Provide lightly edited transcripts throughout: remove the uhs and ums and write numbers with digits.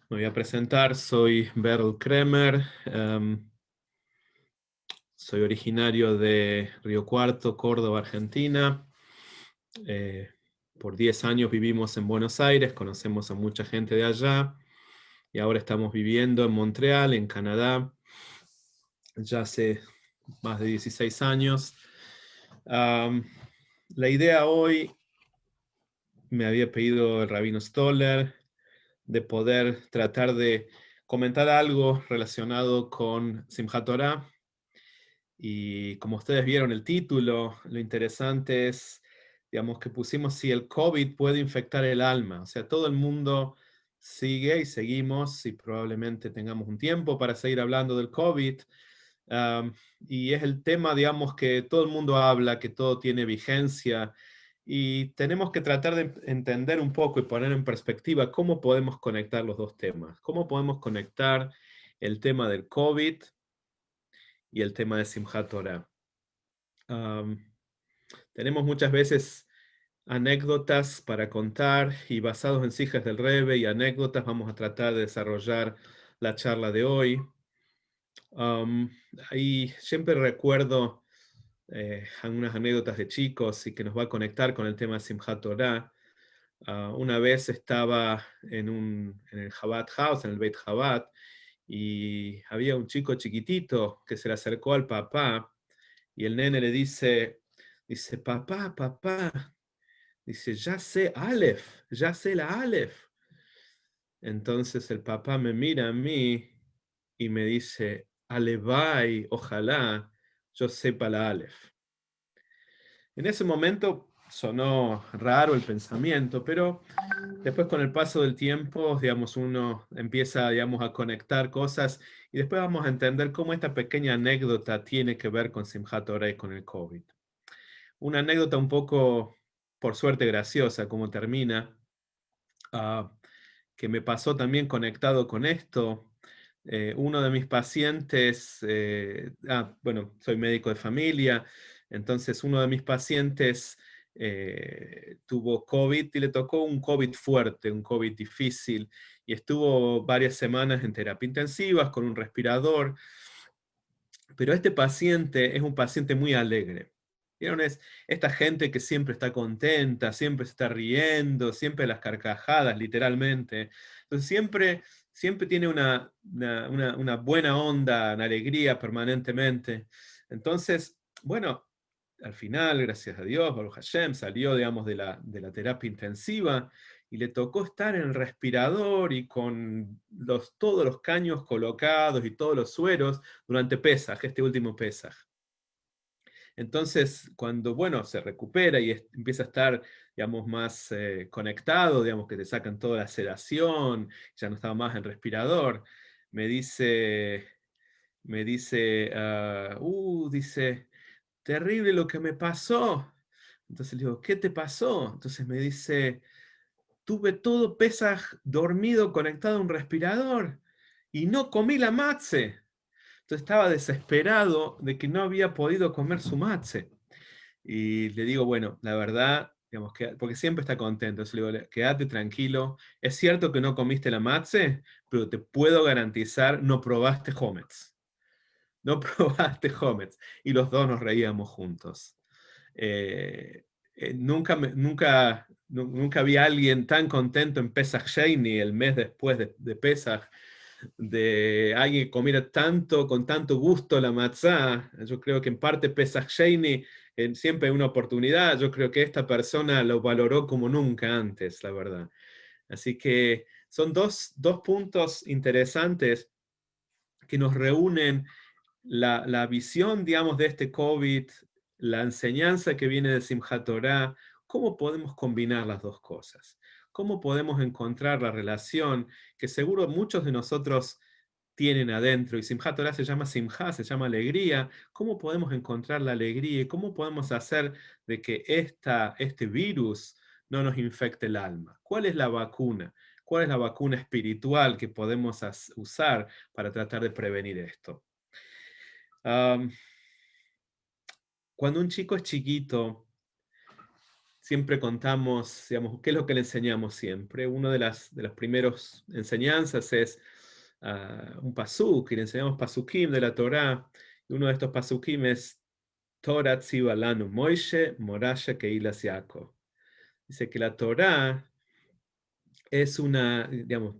Me voy a presentar, soy Berl Kremer, soy originario de Río Cuarto, Córdoba, Argentina. Eh, por 10 años vivimos en Buenos Aires, conocemos a mucha gente de allá y ahora estamos viviendo en Montreal, en Canadá, ya hace más de 16 años. Am, la idea hoy me había pedido el rabino Stoller de poder tratar de comentar algo relacionado con Simchat Torah. Y como ustedes vieron el título, lo interesante es, digamos, que pusimos si el COVID puede infectar el alma. O sea, todo el mundo sigue y seguimos y probablemente tengamos un tiempo para seguir hablando del COVID. Y es el tema, digamos, que todo el mundo habla, que todo tiene vigencia. Y tenemos que tratar de entender un poco y poner en perspectiva cómo podemos conectar los dos temas. Cómo podemos conectar el tema del COVID y el tema de Simchat Torah. Um, Tenemos muchas veces anécdotas para contar y basados en Sijas del Rebbe y anécdotas vamos a tratar de desarrollar la charla de hoy. Um, Ahí siempre recuerdo algunas anécdotas de chicos y que nos va a conectar con el tema de Simchat Torah. Una vez estaba en el Chabad House, en el Beit Chabad, y había un chico chiquitito que se le acercó al papá y el nene le dice, papá, papá, dice, ya sé Aleph, ya sé la Aleph. Entonces el papá me mira a mí y me dice, Alevai, ojalá yo sepa la Aleph. En ese momento sonó raro el pensamiento, pero después con el paso del tiempo, digamos, uno empieza, digamos, a conectar cosas y después vamos a entender cómo esta pequeña anécdota tiene que ver con Simchat Torah y con el COVID. Una anécdota un poco, por suerte, graciosa, como termina, ah, que me pasó también conectado con esto. Uno de mis pacientes, bueno, soy médico de familia, entonces uno de mis pacientes tuvo COVID y le tocó un COVID fuerte, un COVID difícil, y estuvo varias semanas en terapia intensiva con un respirador, pero este paciente es un paciente muy alegre. ¿Vieron? Es esta gente que siempre está contenta, siempre se está riendo, siempre las carcajadas, literalmente. Entonces siempre tiene una buena onda, una alegría permanentemente. Entonces, bueno, al final, gracias a Dios, Baruch Hashem, salió, digamos, de la terapia intensiva y le tocó estar en el respirador y con todos los caños colocados y todos los sueros durante Pesaj, este último Pesaj. Entonces, cuando, bueno, se recupera y empieza a estar, digamos, más conectado, digamos, que te sacan toda la sedación, ya no estaba más en respirador, me dice, dice, terrible lo que me pasó. Entonces le digo, ¿qué te pasó? Entonces me dice, tuve todo Pesaj dormido conectado a un respirador y no comí la matze. Entonces estaba desesperado de que no había podido comer su matze. Y le digo, bueno, la verdad, digamos, que, porque siempre está contento, entonces le digo, quédate tranquilo, es cierto que no comiste la matze, pero te puedo garantizar, no probaste Hometz. No probaste Hometz. Y los dos nos reíamos juntos. Eh, nunca vi a alguien tan contento en Pesach Sheni, el mes después de Pesach, de alguien que comiera tanto, con tanto gusto la matzá. Yo creo que en parte Pesach Sheni siempre hay una oportunidad. Yo creo que esta persona lo valoró como nunca antes, la verdad. Así que son dos puntos interesantes que nos reúnen la visión, digamos, de este COVID, la enseñanza que viene de Simchat Torah, ¿cómo podemos combinar las dos cosas? ¿Cómo podemos encontrar la relación que seguro muchos de nosotros tienen adentro? Y Simchat Torah se llama Simcha, se llama alegría. ¿Cómo podemos encontrar la alegría y cómo podemos hacer de que este virus no nos infecte el alma? ¿Cuál es la vacuna? ¿Cuál es la vacuna espiritual que podemos usar para tratar de prevenir esto? Um, Cuando un chico es chiquito, siempre contamos, digamos, ¿qué es lo que le enseñamos siempre? Una de las primeras enseñanzas es un pasuk, y le enseñamos pasukim de la Torá. Y uno de estos pasukim es Torah tziva lanu Moishe, Morasha Keilas Yaakov. Dice que la Torá es una, digamos,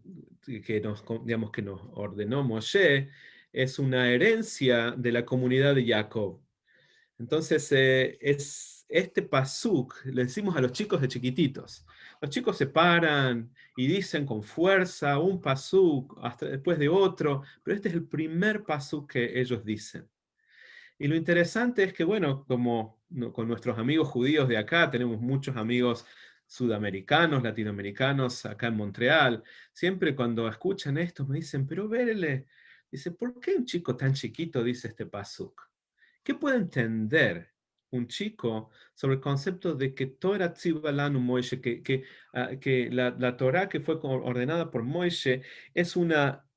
que nos ordenó Moshe, es una herencia de la comunidad de Jacob. Entonces, es este pasuk, le decimos a los chicos de chiquititos. Los chicos se paran y dicen con fuerza un pasuk, hasta después de otro, pero este es el primer pasuk que ellos dicen. Y lo interesante es que, bueno, como con nuestros amigos judíos de acá, tenemos muchos amigos sudamericanos, latinoamericanos acá en Montreal, siempre cuando escuchan esto me dicen, pero Berele, dice, ¿por qué un chico tan chiquito dice este pasuk? ¿Qué puede entender un chico sobre el concepto de que Torah tziva lanu Moishe, que la Torah que fue ordenada por Moishe es una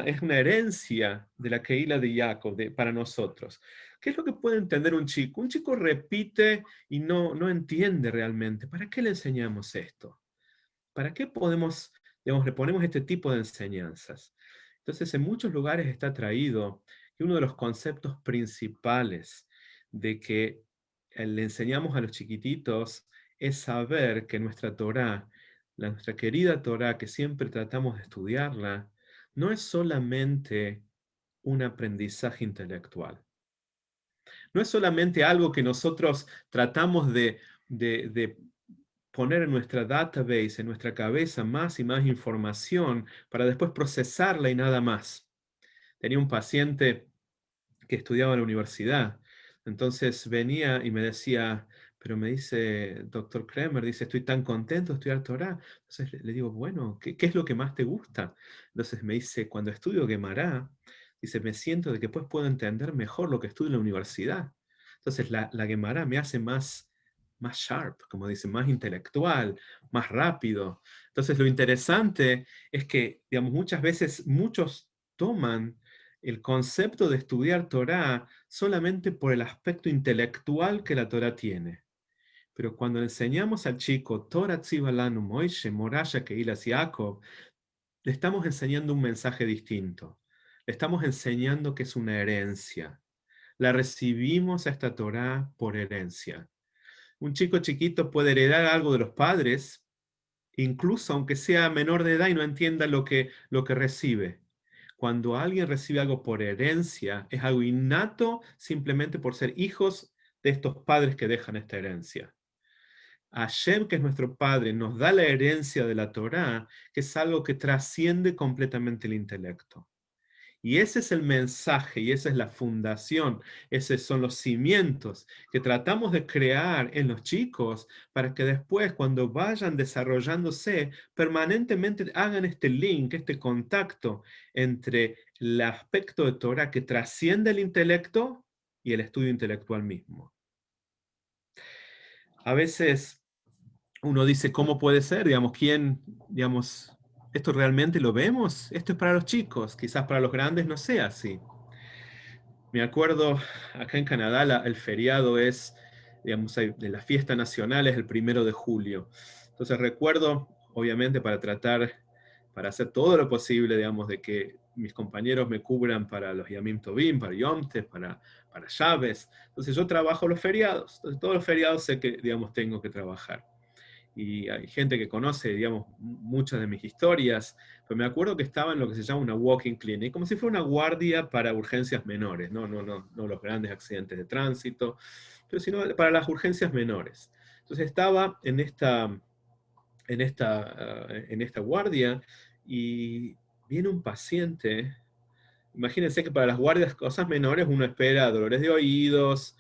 herencia de la Keilah de Jacob para nosotros? ¿Qué es lo que puede entender un chico? Un chico repite y no entiende realmente. ¿Para qué le enseñamos esto? ¿Para qué le ponemos este tipo de enseñanzas? Entonces, en muchos lugares está traído que uno de los conceptos principales de que le enseñamos a los chiquititos es saber que nuestra Torá, nuestra querida Torá, que siempre tratamos de estudiarla, no es solamente un aprendizaje intelectual. No es solamente algo que nosotros tratamos de poner en nuestra database, en nuestra cabeza, más y más información para después procesarla y nada más. Tenía un paciente que estudiaba en la universidad, entonces venía y me decía, pero me dice, doctor Kremer, dice, estoy tan contento de estudiar Torah. Entonces le digo, bueno, ¿qué es lo que más te gusta? Entonces me dice, cuando estudio Gemara, dice, me siento de que pues puedo entender mejor lo que estudio en la universidad. Entonces la Gemara me hace más sharp, como dice, más intelectual, más rápido. Entonces lo interesante es que, digamos, muchas veces muchos toman el concepto de estudiar Torá solamente por el aspecto intelectual que la Torá tiene. Pero cuando enseñamos al chico Torah tziva lanu Moishe, Morasha Keilas Yaakov, le estamos enseñando un mensaje distinto. Le estamos enseñando que es una herencia. La recibimos a esta Torá por herencia. Un chico chiquito puede heredar algo de los padres, incluso aunque sea menor de edad y no entienda lo que recibe. Cuando alguien recibe algo por herencia, es algo innato simplemente por ser hijos de estos padres que dejan esta herencia. Hashem, que es nuestro Padre, nos da la herencia de la Torá, que es algo que trasciende completamente el intelecto. Y ese es el mensaje y esa es la fundación, esos son los cimientos que tratamos de crear en los chicos para que después, cuando vayan desarrollándose, permanentemente hagan este link, este contacto entre el aspecto de Torah que trasciende el intelecto y el estudio intelectual mismo. A veces uno dice, ¿cómo puede ser? Digamos, ¿esto realmente lo vemos? Esto es para los chicos, quizás para los grandes no sea así. Me acuerdo, acá en Canadá el feriado es, digamos, de la fiesta nacional es el 1 de julio. Entonces recuerdo, obviamente, para hacer todo lo posible, digamos, de que mis compañeros me cubran para los Yamim Tovim, para Yom Tov, para Shabbos. Entonces yo trabajo los feriados. Entonces todos los feriados sé que, digamos, tengo que trabajar. Y hay gente que conoce, digamos, muchas de mis historias, pero me acuerdo que estaba en lo que se llama una walking clinic, como si fuera una guardia para urgencias menores, no los grandes accidentes de tránsito, pero sino para las urgencias menores. Entonces estaba en esta guardia y viene un paciente. Imagínense que para las guardias, cosas menores, uno espera dolores de oídos,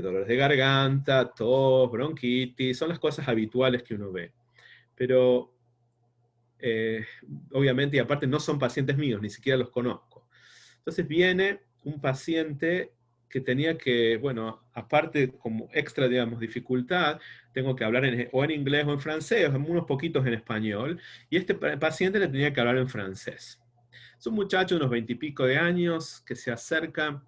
dolores de garganta, tos, bronquitis, son las cosas habituales que uno ve. Pero, eh, obviamente, y aparte no son pacientes míos, ni siquiera los conozco. Entonces viene un paciente que tenía que, bueno, aparte como extra, digamos, dificultad, tengo que hablar o en inglés o en francés, o unos poquitos en español, y este paciente le tenía que hablar en francés. Es un muchacho de unos 20 y pico de años que se acerca,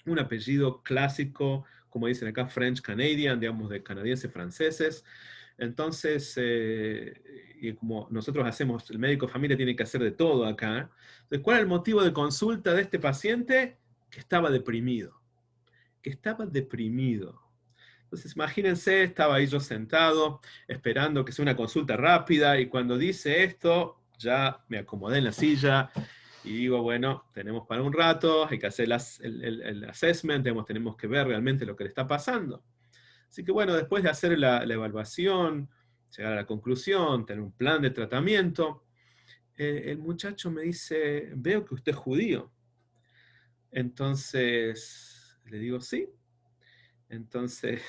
un apellido clásico como dicen acá, French Canadian, digamos, de canadienses franceses. Entonces, y como nosotros hacemos, el médico de familia tiene que hacer de todo acá. Entonces, ¿cuál es el motivo de consulta de este paciente? Que estaba deprimido. Que estaba deprimido. Entonces, imagínense, estaba ahí yo sentado, esperando que sea una consulta rápida, y cuando dice esto, ya me acomodé en la silla, y digo, bueno, tenemos para un rato, hay que hacer el assessment, tenemos que ver realmente lo que le está pasando. Así que bueno, después de hacer la evaluación, llegar a la conclusión, tener un plan de tratamiento, el muchacho me dice, veo que usted es judío. Entonces, le digo, sí. Entonces,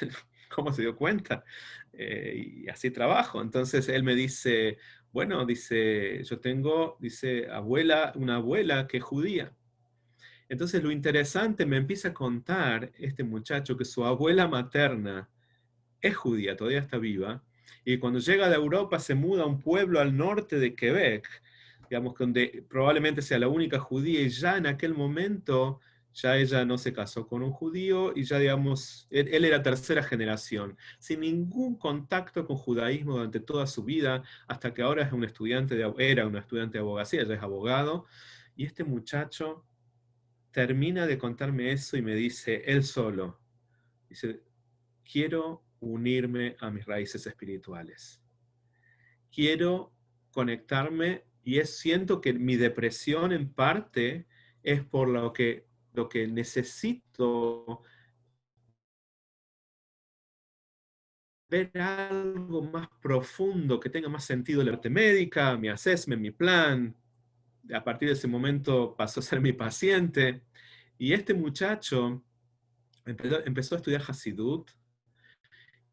¿cómo se dio cuenta? Y así trabajo. Entonces él me dice, bueno, dice, yo tengo, dice, una abuela que es judía. Entonces lo interesante, me empieza a contar este muchacho que su abuela materna es judía, todavía está viva, y cuando llega de Europa se muda a un pueblo al norte de Quebec, digamos, donde probablemente sea la única judía, y ya en aquel momento, ya ella no se casó con un judío, y ya, digamos, él era tercera generación, sin ningún contacto con judaísmo durante toda su vida, hasta que ahora es un estudiante era un estudiante de abogacía, ya es abogado, y este muchacho termina de contarme eso y me dice, él solo, dice, quiero unirme a mis raíces espirituales. Quiero conectarme y siento que mi depresión en parte es por lo que necesito ver algo más profundo, que tenga más sentido la parte médica, mi assessment, mi plan. A partir de ese momento pasó a ser mi paciente. Y este muchacho empezó a estudiar Hasidut,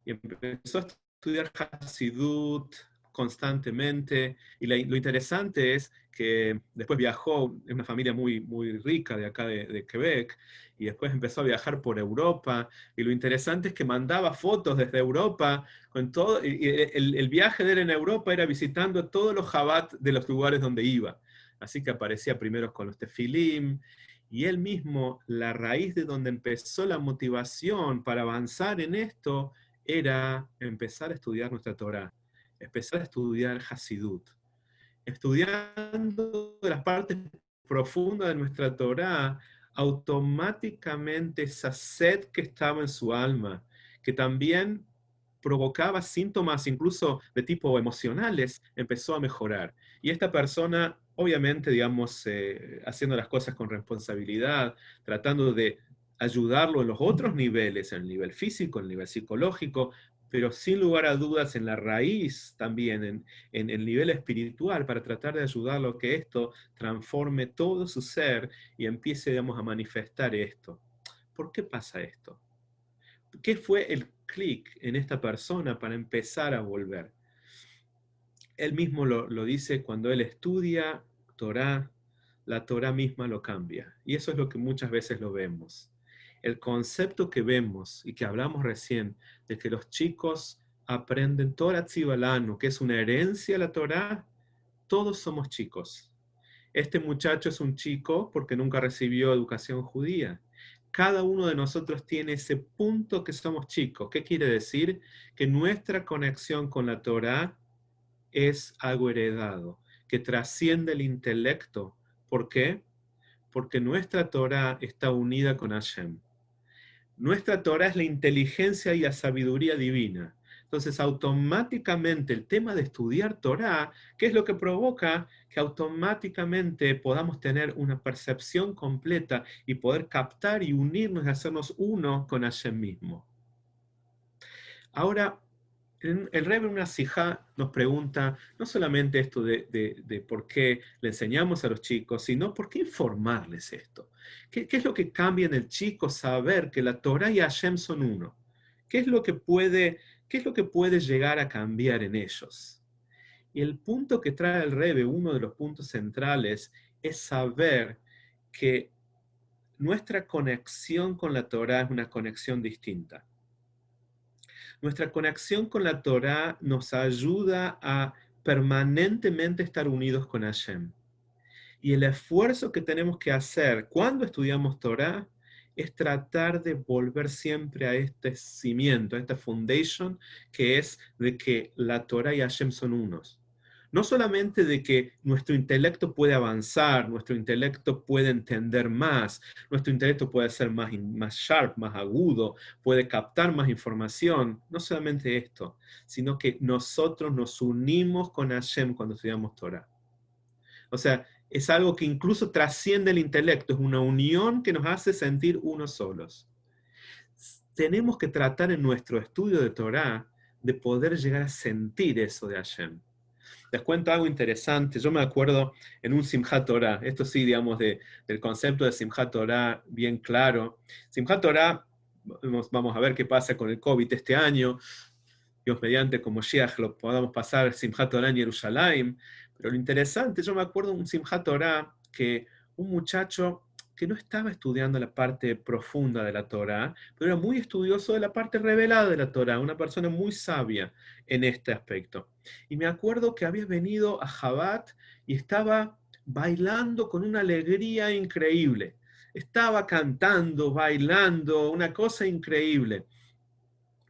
y empezó a estudiar Hasidut constantemente, y lo interesante es que después viajó, es una familia muy, muy rica de acá de Quebec, y después empezó a viajar por Europa, y lo interesante es que mandaba fotos desde Europa, con todo, y el viaje de él en Europa era visitando todos los Jabat de los lugares donde iba, así que aparecía primero con los tefilim, y él mismo, la raíz de donde empezó la motivación para avanzar en esto, era empezar a estudiar nuestra Torá, empezar a estudiar Hasidut. Estudiando las partes profundas de nuestra Torá, automáticamente esa sed que estaba en su alma, que también provocaba síntomas incluso de tipo emocionales, empezó a mejorar. Y esta persona, obviamente, digamos, haciendo las cosas con responsabilidad, tratando de ayudarlo en los otros niveles, en el nivel físico, en el nivel psicológico, pero sin lugar a dudas en la raíz también, en el nivel espiritual, para tratar de ayudarlo a que esto transforme todo su ser y empiece, digamos, a manifestar esto. ¿Por qué pasa esto? ¿Qué fue el clic en esta persona para empezar a volver? Él mismo lo dice cuando él estudia Torah, la Torah misma lo cambia. Y eso es lo que muchas veces lo vemos. El concepto que vemos y que hablamos recién de que los chicos aprenden Torah Tzibalanu, que es una herencia a la Torah, todos somos chicos. Este muchacho es un chico porque nunca recibió educación judía. Cada uno de nosotros tiene ese punto que somos chicos. ¿Qué quiere decir? Que nuestra conexión con la Torah es algo heredado, que trasciende el intelecto. ¿Por qué? Porque nuestra Torah está unida con Hashem. Nuestra Torah es la inteligencia y la sabiduría divina. Entonces, automáticamente el tema de estudiar Torah, ¿qué es lo que provoca? Que automáticamente podamos tener una percepción completa y poder captar y unirnos y hacernos uno con Hashem mismo. Ahora, el Rebbe en una sijá nos pregunta no solamente esto de por qué le enseñamos a los chicos, sino por qué informarles esto. ¿Qué es lo que cambia en el chico saber que la Torah y Hashem son uno? ¿Qué es lo que puede llegar a cambiar en ellos? Y el punto que trae el Rebbe, uno de los puntos centrales, es saber que nuestra conexión con la Torah es una conexión distinta. Nuestra conexión con la Torah nos ayuda a permanentemente estar unidos con Hashem. Y el esfuerzo que tenemos que hacer cuando estudiamos Torah es tratar de volver siempre a este cimiento, a esta foundation, que es de que la Torah y Hashem son unos. No solamente de que nuestro intelecto puede avanzar, nuestro intelecto puede entender más, nuestro intelecto puede ser más sharp, más agudo, puede captar más información, no solamente esto, sino que nosotros nos unimos con Hashem cuando estudiamos Torah. O sea, es algo que incluso trasciende el intelecto, es una unión que nos hace sentir unos solos. Tenemos que tratar en nuestro estudio de Torah de poder llegar a sentir eso de Hashem. Les cuento algo interesante. Yo me acuerdo en un Simchat Torah, esto sí, digamos, del concepto de Simchat Torah bien claro. Simchat Torah, vamos a ver qué pasa con el COVID este año. Dios mediante, como Shiach, lo podamos pasar Simchat Torah en Jerusalén. Pero lo interesante, yo me acuerdo de un Simchat Torah que un muchacho que no estaba estudiando la parte profunda de la Torah, pero era muy estudioso de la parte revelada de la Torah, una persona muy sabia en este aspecto. Y me acuerdo que había venido a Jabat y estaba bailando con una alegría increíble. Estaba cantando, bailando, una cosa increíble.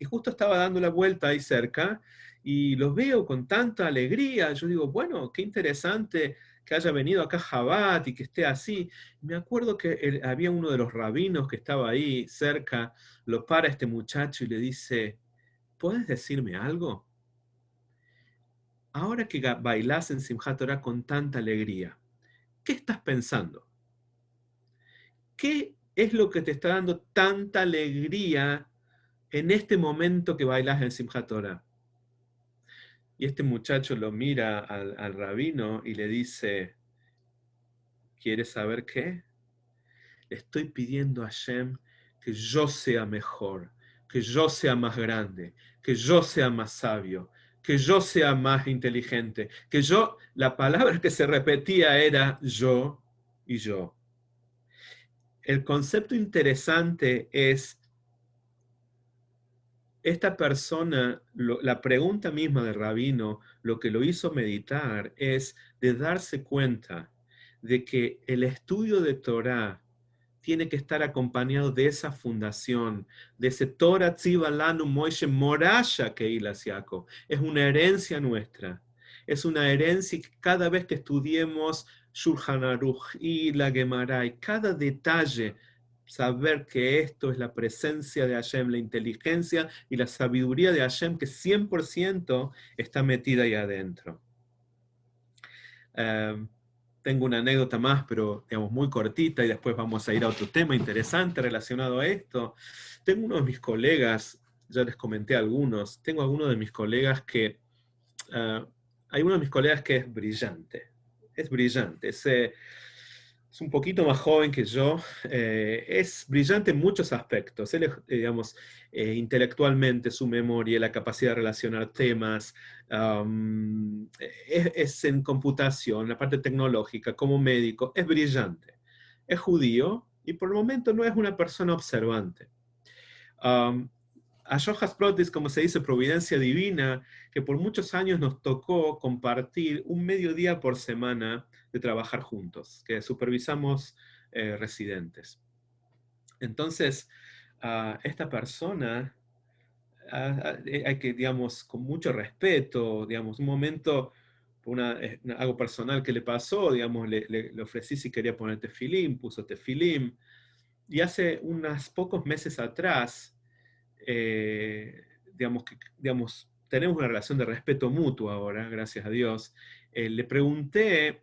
Y justo estaba dando la vuelta ahí cerca y los veo con tanta alegría. Yo digo, bueno, qué interesante que haya venido acá Jabat y que esté así. Me acuerdo que había uno de los rabinos que estaba ahí cerca, lo para este muchacho y le dice, ¿puedes decirme algo? Ahora que bailás en Simchat Torah con tanta alegría, ¿qué estás pensando? ¿Qué es lo que te está dando tanta alegría en este momento que bailás en Simchat Torah? Y este muchacho lo mira al rabino y le dice, ¿quieres saber qué? Le estoy pidiendo a Hashem que yo sea mejor, que yo sea más grande, que yo sea más sabio, que yo sea más inteligente, que yo, la palabra que se repetía era yo y yo. El concepto interesante es, esta persona, la pregunta misma del rabino, lo que lo hizo meditar es de darse cuenta de que el estudio de Torah tiene que estar acompañado de esa fundación, de ese Torah Tziva Lanu Moishe Morasha Keilas Yaakov. Es una herencia nuestra. Es una herencia que cada vez que estudiemos Shulchan Aruch y la Gemara, y cada detalle, saber que esto es la presencia de Hashem, la inteligencia y la sabiduría de Hashem que 100% está metida ahí adentro. Tengo una anécdota más, pero digamos muy cortita, y después vamos a ir a otro tema interesante relacionado a esto. Tengo uno de mis colegas, ya les comenté algunos, tengo algunos de mis colegas que, hay uno de mis colegas que es brillante, es un poquito más joven que yo, es brillante en muchos aspectos. Él es, digamos, intelectualmente, su memoria, la capacidad de relacionar temas, es en computación, la parte tecnológica, como médico, es brillante. Es judío y por el momento no es una persona observante. Um, a Yohas Protis, como se dice, providencia divina, que por muchos años nos tocó compartir un mediodía por semana de trabajar juntos, que supervisamos residentes. Entonces, esta persona, hay que, digamos, con mucho respeto, digamos, un momento, algo personal que le pasó, digamos, le ofrecí si quería poner tefilín, puso tefilín, y hace unos pocos meses atrás, digamos, tenemos una relación de respeto mutuo ahora, gracias a Dios, le pregunté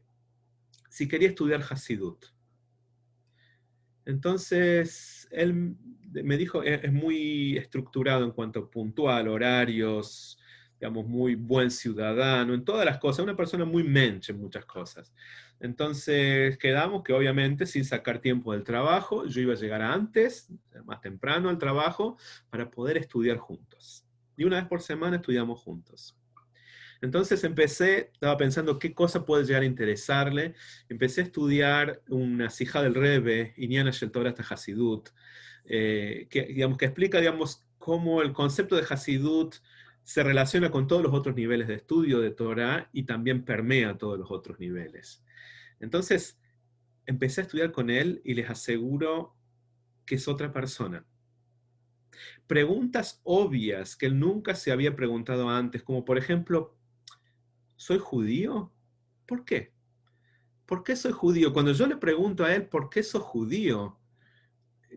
si quería estudiar Hasidut. Entonces, él me dijo, es muy estructurado en cuanto a puntual, horarios, digamos, muy buen ciudadano, en todas las cosas, una persona muy mensch en muchas cosas. Entonces, quedamos que obviamente sin sacar tiempo del trabajo, yo iba a llegar antes, más temprano al trabajo, para poder estudiar juntos. Y una vez por semana estudiamos juntos. Entonces estaba pensando qué cosa puede llegar a interesarle. Empecé a estudiar una sija del Rebbe, Inyan Shel Torah hasta Hasidut, que explica, digamos, cómo el concepto de Hasidut se relaciona con todos los otros niveles de estudio de Torah y también permea todos los otros niveles. Entonces, empecé a estudiar con él y les aseguro que es otra persona. Preguntas obvias que él nunca se había preguntado antes, como por ejemplo, ¿soy judío? ¿Por qué? ¿Por qué soy judío? Cuando yo le pregunto a él, ¿por qué sos judío?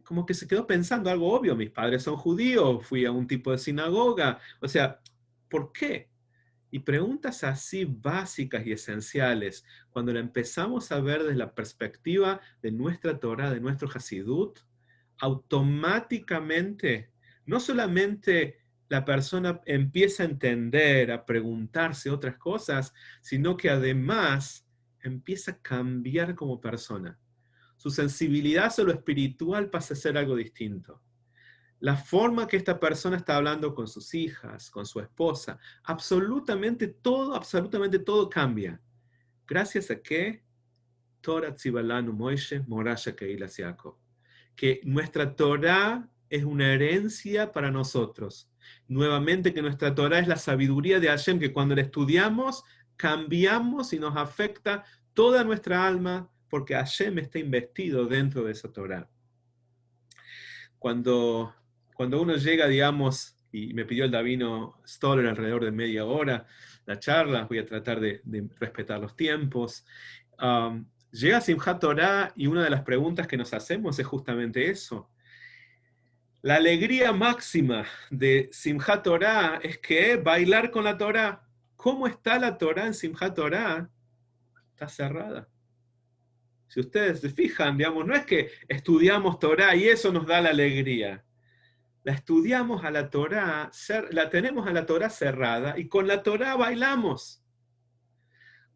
Como que se quedó pensando algo obvio, mis padres son judíos, fui a un tipo de sinagoga, o sea, ¿por qué? Y preguntas así básicas y esenciales, cuando la empezamos a ver desde la perspectiva de nuestra Torah, de nuestro Hasidut, automáticamente, no solamente la persona empieza a entender, a preguntarse otras cosas, sino que además empieza a cambiar como persona. Su sensibilidad sobre lo espiritual pasa a ser algo distinto. La forma que esta persona está hablando con sus hijas, con su esposa, absolutamente todo cambia. ¿Gracias a qué? Torah Tzibalanu Moishe Morasha Keilas Yaakov. Que nuestra Torah es una herencia para nosotros. Nuevamente que nuestra Torah es la sabiduría de Hashem, que cuando la estudiamos, cambiamos y nos afecta toda nuestra alma, porque Hashem está investido dentro de esa Torah. Cuando uno llega, digamos, y me pidió el Davino Stoller alrededor de media hora, la charla, voy a tratar de respetar los tiempos. Llega Simchat Torah y una de las preguntas que nos hacemos es justamente eso. La alegría máxima de Simchat Torah es que bailar con la Torah. ¿Cómo está la Torah en Simchat Torah? Está cerrada. Si ustedes se fijan, digamos, no es que estudiamos Torah y eso nos da la alegría. La estudiamos a la Torah, la tenemos a la Torah cerrada y con la Torah bailamos.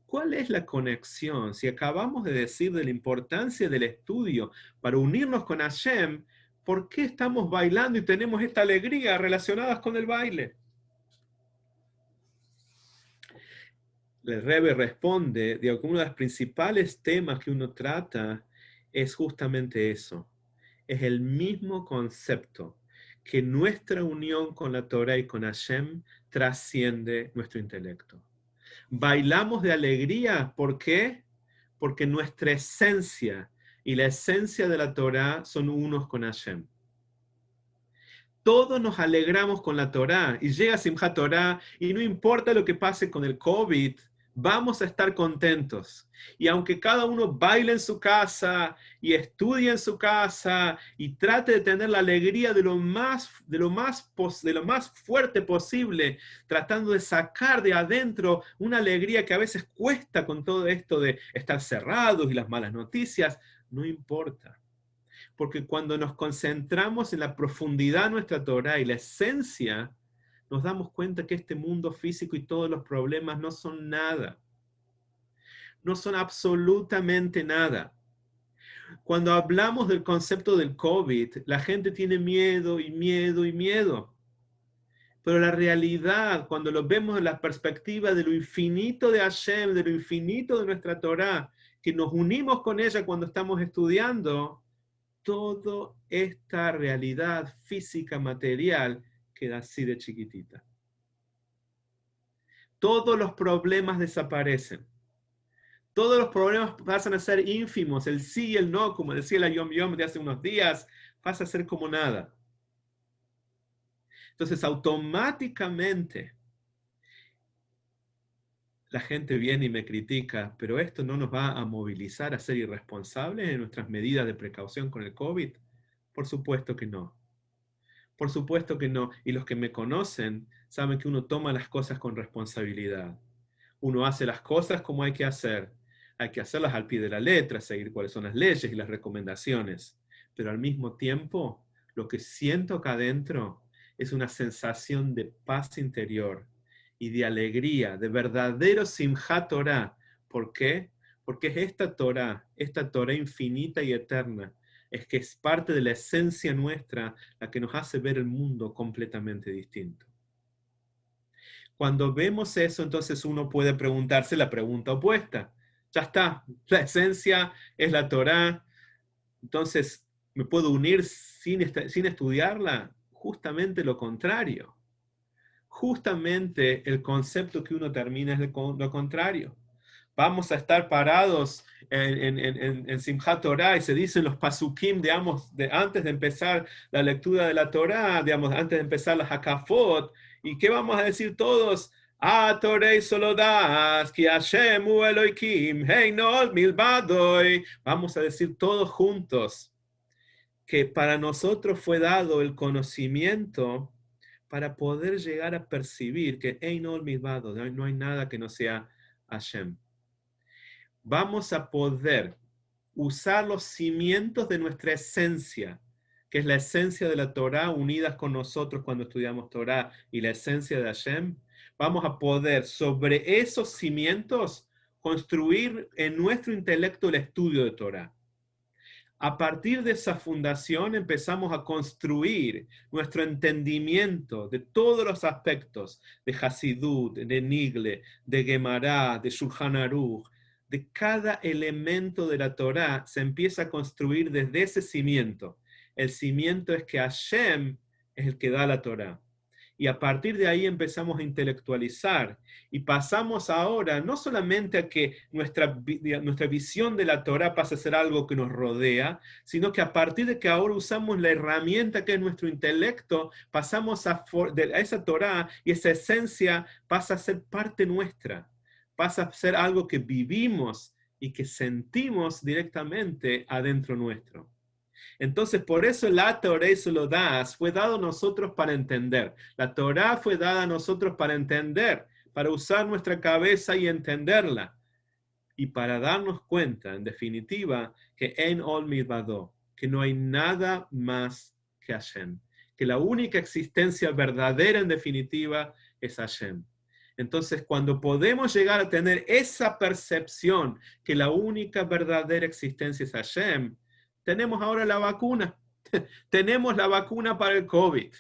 ¿Cuál es la conexión? Si acabamos de decir de la importancia del estudio para unirnos con Hashem, ¿por qué estamos bailando y tenemos esta alegría relacionada con el baile? El Rebbe responde, digo, que uno de los principales temas que uno trata es justamente eso. Es el mismo concepto, que nuestra unión con la Torah y con Hashem trasciende nuestro intelecto. Bailamos de alegría, ¿por qué? Porque nuestra esencia y la esencia de la Torah son unos con Hashem. Todos nos alegramos con la Torah y llega Simchat Torah y no importa lo que pase con el COVID, vamos a estar contentos. Y aunque cada uno baile en su casa y estudie en su casa y trate de tener la alegría de lo más fuerte posible, tratando de sacar de adentro una alegría que a veces cuesta con todo esto de estar cerrados y las malas noticias, no importa. Porque cuando nos concentramos en la profundidad de nuestra Torah y la esencia, nos damos cuenta que este mundo físico y todos los problemas no son nada. No son absolutamente nada. Cuando hablamos del concepto del COVID, la gente tiene miedo y miedo y miedo. Pero la realidad, cuando lo vemos en la perspectiva de lo infinito de Hashem, de lo infinito de nuestra Torah, que nos unimos con ella cuando estamos estudiando, toda esta realidad física, material, queda así de chiquitita. Todos los problemas desaparecen. Todos los problemas pasan a ser ínfimos. El sí y el no, como decía la Yom Yom de hace unos días, pasa a ser como nada. Entonces, automáticamente, la gente viene y me critica, pero esto no nos va a movilizar a ser irresponsables en nuestras medidas de precaución con el COVID. Por supuesto que no. Por supuesto que no. Y los que me conocen saben que uno toma las cosas con responsabilidad. Uno hace las cosas como hay que hacer. Hay que hacerlas al pie de la letra, seguir cuáles son las leyes y las recomendaciones. Pero al mismo tiempo, lo que siento acá adentro es una sensación de paz interior y de alegría, de verdadero Simchat Torah. ¿Por qué? Porque es esta Torah infinita y eterna, es que es parte de la esencia nuestra la que nos hace ver el mundo completamente distinto. Cuando vemos eso, entonces uno puede preguntarse la pregunta opuesta. Ya está, la esencia es la Torá, entonces ¿me puedo unir sin estudiarla? Justamente lo contrario. Justamente el concepto que uno termina es lo contrario. Vamos a estar parados en Simchat Torah y se dicen los pasukim, digamos, antes de empezar la lectura de la Torah, digamos, antes de empezar la Hakafot. ¿Y qué vamos a decir todos? Torei solo das, ki Hashem hu Eloikim, heinol milvadoi. Vamos a decir todos juntos que para nosotros fue dado el conocimiento para poder llegar a percibir que heinol milvado, no hay nada que no sea Hashem. Vamos a poder usar los cimientos de nuestra esencia, que es la esencia de la Torah unidas con nosotros cuando estudiamos Torah y la esencia de Hashem. Vamos a poder sobre esos cimientos construir en nuestro intelecto el estudio de Torah. A partir de esa fundación empezamos a construir nuestro entendimiento de todos los aspectos de Hasidut, de Nigle, de Gemara, de Shulchan Aruch, de cada elemento de la Torá se empieza a construir desde ese cimiento. El cimiento es que Hashem es el que da la Torá. Y a partir de ahí empezamos a intelectualizar y pasamos ahora no solamente a que nuestra visión de la Torá pase a ser algo que nos rodea, sino que a partir de que ahora usamos la herramienta que es nuestro intelecto, pasamos a esa Torá y esa esencia pasa a ser parte nuestra, pasa a ser algo que vivimos y que sentimos directamente adentro nuestro. Entonces, por eso la Torah solo das fue dado a nosotros para entender. La Torah fue dada a nosotros para entender, para usar nuestra cabeza y entenderla. Y para darnos cuenta, en definitiva, que en ol milvado, que no hay nada más que Hashem. Que la única existencia verdadera, en definitiva, es Hashem. Entonces, cuando podemos llegar a tener esa percepción que la única verdadera existencia es Hashem, tenemos ahora la vacuna. Tenemos la vacuna para el COVID.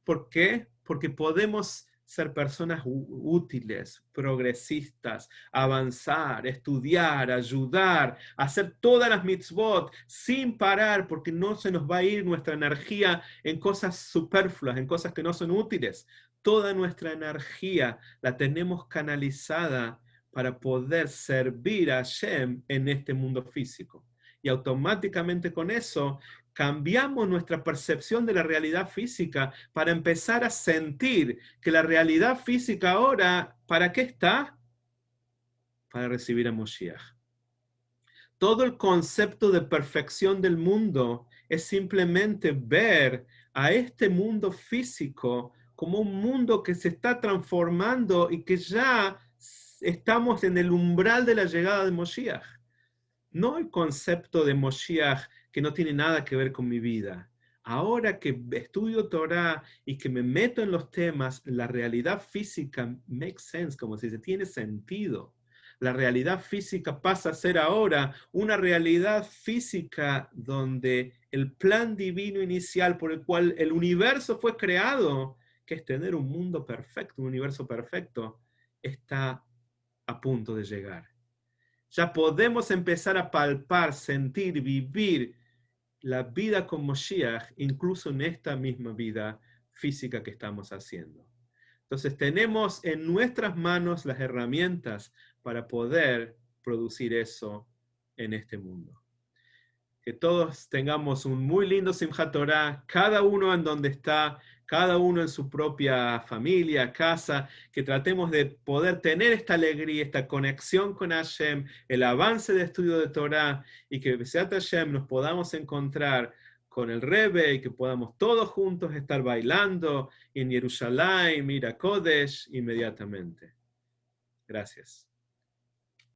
¿Por qué? Porque podemos ser personas útiles, progresistas, avanzar, estudiar, ayudar, hacer todas las mitzvot sin parar, porque no se nos va a ir nuestra energía en cosas superfluas, en cosas que no son útiles. Toda nuestra energía la tenemos canalizada para poder servir a Hashem en este mundo físico. Y automáticamente con eso cambiamos nuestra percepción de la realidad física para empezar a sentir que la realidad física ahora, ¿para qué está? Para recibir a Moshiach. Todo el concepto de perfección del mundo es simplemente ver a este mundo físico como un mundo que se está transformando y que ya estamos en el umbral de la llegada de Moshiach. No el concepto de Moshiach que no tiene nada que ver con mi vida. Ahora que estudio Torah y que me meto en los temas, la realidad física makes sense, como se dice, tiene sentido. La realidad física pasa a ser ahora una realidad física donde el plan divino inicial por el cual el universo fue creado, que es tener un mundo perfecto, un universo perfecto, está a punto de llegar. Ya podemos empezar a palpar, sentir, vivir la vida con Moshiach, incluso en esta misma vida física que estamos haciendo. Entonces tenemos en nuestras manos las herramientas para poder producir eso en este mundo. Que todos tengamos un muy lindo Simchat Torah, cada uno en donde está, cada uno en su propia familia, casa, que tratemos de poder tener esta alegría, esta conexión con Hashem, el avance de estudio de Torah, y que B'ezrat Hashem nos podamos encontrar con el Rebbe y que podamos todos juntos estar bailando en Jerusalén, Mira Kodesh, inmediatamente. Gracias.